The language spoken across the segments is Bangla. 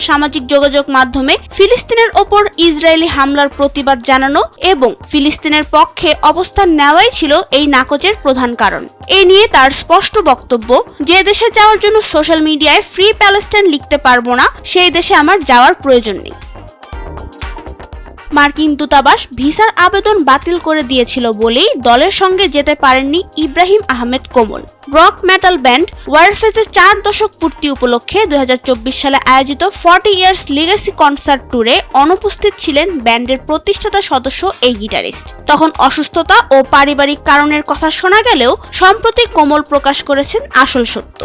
সামাজিক যোগাযোগ মাধ্যমে ফিলিস্তিনের ওপর ইসরায়েলি হামলার প্রতিবাদ জানানো এবং ফিলিস্তিনের পক্ষে অবস্থান নেওয়াই ছিল এই নাকচের প্রধান কারণ। এ নিয়ে তার স্পষ্ট বক্তব্য, যে দেশে যাওয়ার জন্য সোশ্যাল মিডিয়ায় ফ্রি প্যালেস্টাইন লিখতে পারবো না, সেই দেশে আমার যাওয়ার প্রয়োজন নেই। মার্কিন দূতাবাস ভিসার আবেদন বাতিল করে দিয়েছিল বলেই দলের সঙ্গে যেতে পারেননি ইব্রাহিম আহমেদ কোমল। রক মেটাল ব্যান্ড ওয়ারফেজের 4 দশক পূর্তি উপলক্ষে 2024 সালে আয়োজিত 40 ইয়ার্স লিগেসি কনসার্ট ট্যুরে অনুপস্থিত ছিলেন ব্যান্ডের প্রতিষ্ঠাতা সদস্য এই গিটারিস্ট। তখন অসুস্থতা ও পারিবারিক কারণের কথা শোনা গেলেও সম্প্রতি কোমল প্রকাশ করেছেন আসল সত্য।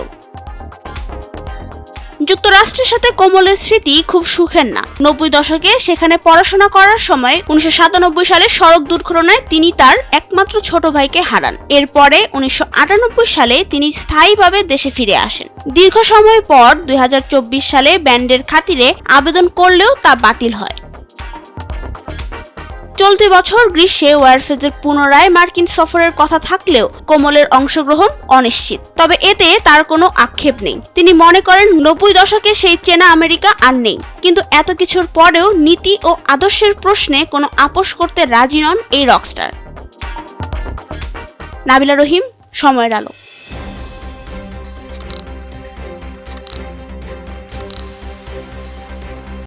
যুক্তরাষ্ট্রের সাথে কোমলের স্মৃতি খুব সুখের না। 90 দশকে সেখানে পড়াশোনা করার সময় 1997 সালে সড়ক দুর্ঘটনায় তিনি তার একমাত্র ছোট ভাইকে হারান। এরপরে 1998 সালে তিনি স্থায়ীভাবে দেশে ফিরে আসেন। দীর্ঘ সময় পর 2024 সালে ব্যান্ডের খাতিরে আবেদন করলেও তা বাতিল হয়। চলতি বছর গ্রীষ্মে ওয়ারফেজের পুনরায় মার্কিন সফরের কথা থাকলেও কোমলের অংশগ্রহণ অনিশ্চিত। তবে এতে তার কোনো আক্ষেপ নেই। তিনি মনে করেন 90 দশকে সেই চেনা আমেরিকা আর নেই। কিন্তু এত কিছুর পরেও নীতি ও আদর্শের প্রশ্নে কোনো আপোষ করতে রাজি নন এই রকস্টার। নাবিলা রহিম, সময়ের আলো।